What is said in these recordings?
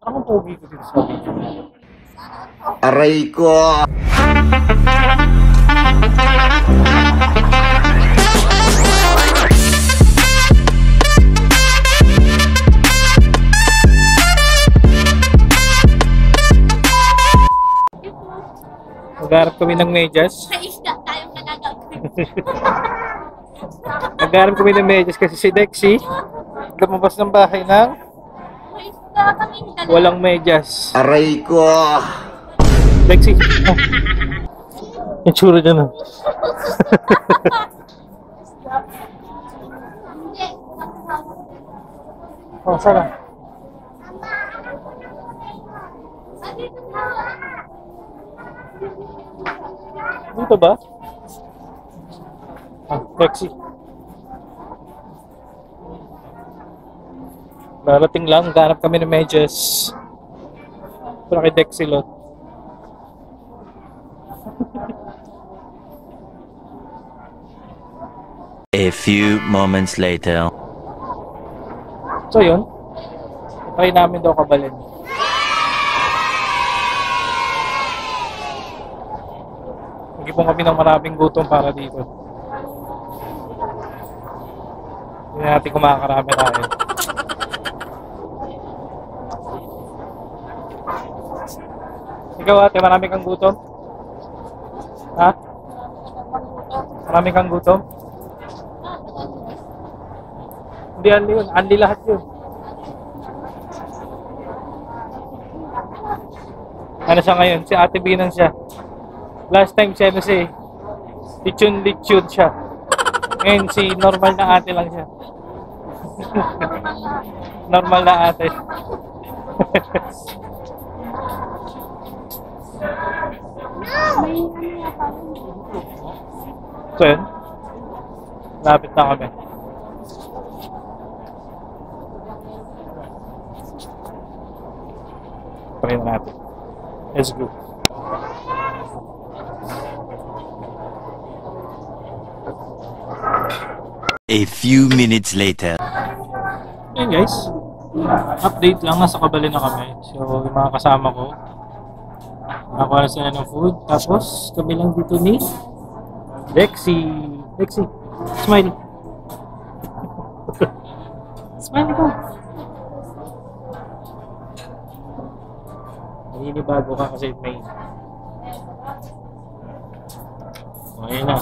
Ako pogi ko dito sa video. Aray ko! Nagharap kami ng medyas. Sa isda tayong nagagawin. Nagharap kami ng medyas kasi si Dexy lumabas ng bahay ng May isda kaming dalawa. walang medyas. Aray ko! Dexy, oh. Yung tsura dyan ah. Hindi. Oh, sana. Andito na. Dito ba? Ah, Dexy. Darating lang, ganap kami ng medyas. Para kay Dexy lot. A few moments later. So yun, try namin daw kabalin. Nag-ipon kami ng maraming gutom para dito. Hindi natin kumakarami tayo. Ikaw ate, marami kang gutom? Ha? Marami kang gutom? Hindi anli yun, anli lahat yun. Ano siya ngayon? Si Ate Binan siya. Last time siya ano siya eh. Lechon siya. Ngayon si normal na ate lang siya. Normal na ate. So yun. Lapit na kami. Try na natin. Let's go. A few minutes later. Yan guys. Update lang. Nasa Kabali na kami. So yung mga kasama ko. Nakakuha na sila ng food. Tapos kami lang dito ni Dexy. Dexy. Smile. Smile ko. Naninibago ka kasi may. Okay na.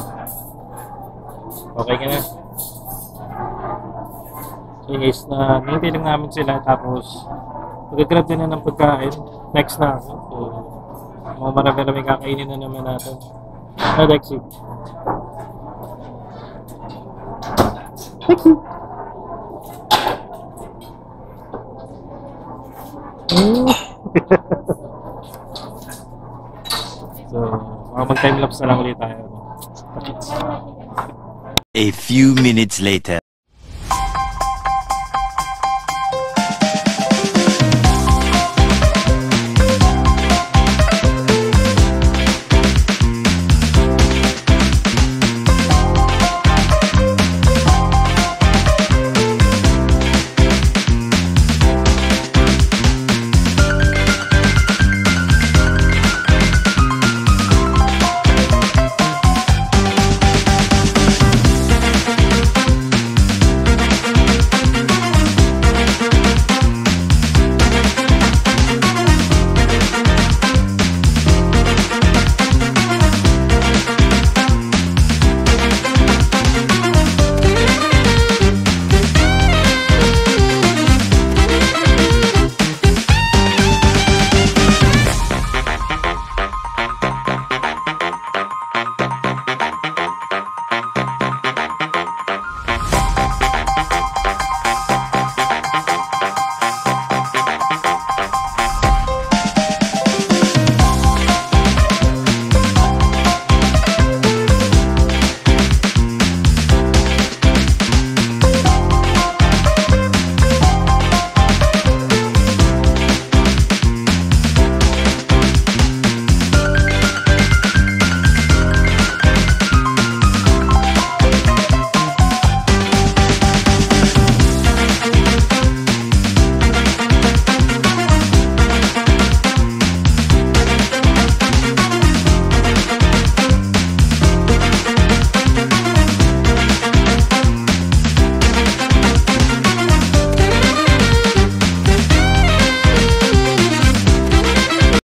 Okay ka na. So guys, hintay lang namin sila tapos mag-grab din na ng pagkain. Next na ako. So marami kakainin na naman natin. Ah, Dexy. Dexy. So, mag-timelapse na lang ulit tayo. A few minutes later.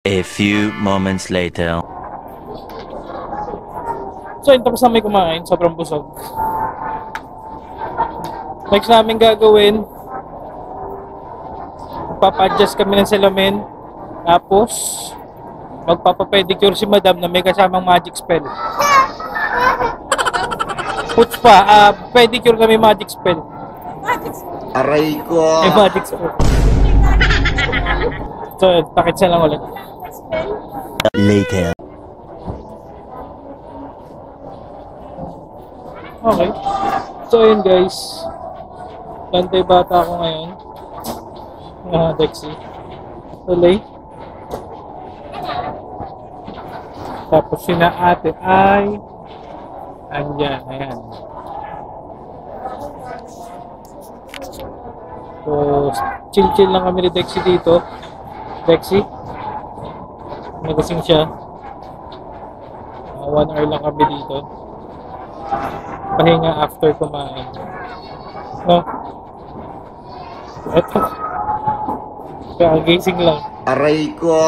A few moments later. So, yun, tapos namin kumain. Sobrang busog. Next namin gagawin, magpapa-adjust kami ng salamin. Tapos, magpapa-pedicure si madam na may kasamang magic spell. Puts pa, pedicure kami magic spell. Aray ko. May magic spell. So, takit siya lang ulit. Later. Okay. So, yun guys. Bantay bata ako ngayon. Dexy. Tuloy. Tapos sina ate ay andyan. Ayan. So, chill-chill lang kami ni Dexy dito. Dexy. Nagasing siya. 1 hour lang kami dito. Pahinga after kumain. No? Eto. Kagising lang. Aray ko.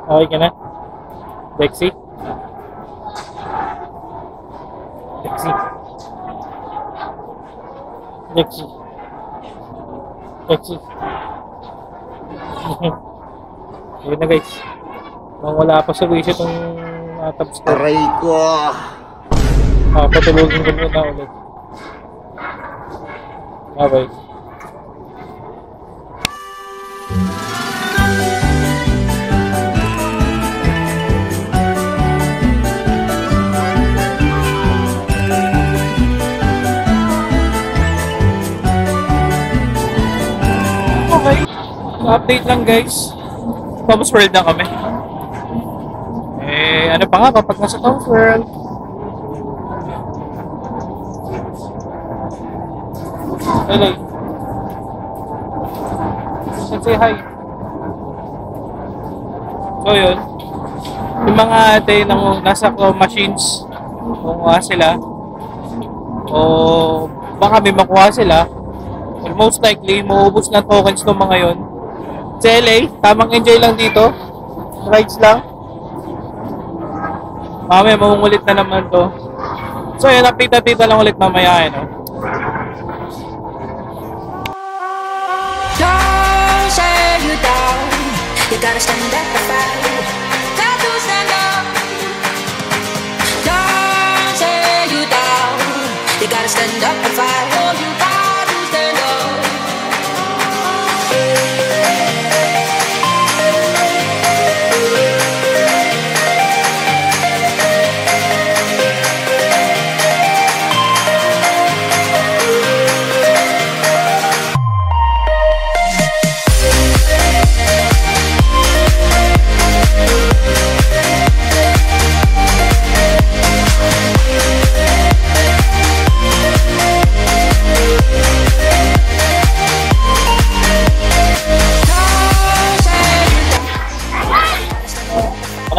Okay ka na? Dexy? Dexy? Dexy? Dexy? Ayun na guys. Mukhang wala pa sa wish itong tabs ko. Aray ko. Patulogin ko muna ulit. Bye-bye. Okay. Update lang guys. Tom's World na kami. Ano pa nga kapag nasa Tom's World? Hello. Say hi. So yun. Yung mga ate nang nasa claw machines, kumuha sila. O baka may makuha sila. Well, most likely, maubos na tokens ng mga yon. Sa LA, tamang enjoy lang dito. Rides lang. Mamaya, mamungulit na naman to. So yun, update lang ulit mamaya, no? Don't say you down. You gotta stand up and fight. Got to stand up. Don't say you down. You gotta stand up and fight. Oh, you got to stand up.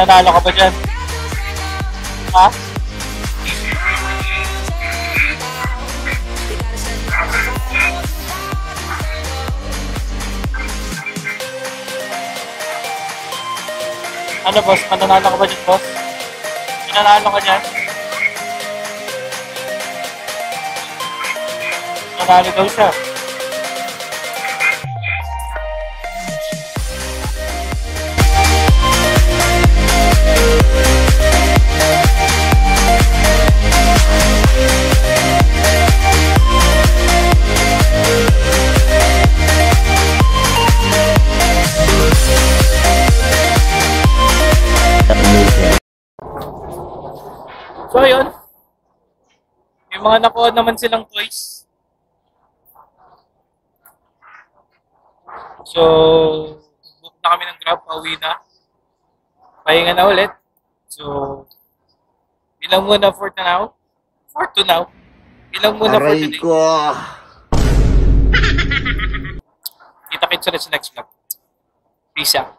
Nanalo ka ba dyan? Ha? Ano boss? Mananalo ka ba dyan boss? Mananalo ka dyan? Nanalo daw siya. So yun, may mga nakuha naman silang toys. So, book na kami ng Grab, pauwi na. Pahinga na ulit. So, bilang muna for now. For to now. Bilang muna for Aray today. ko. Kita-kits ulit sa next vlog. Peace out.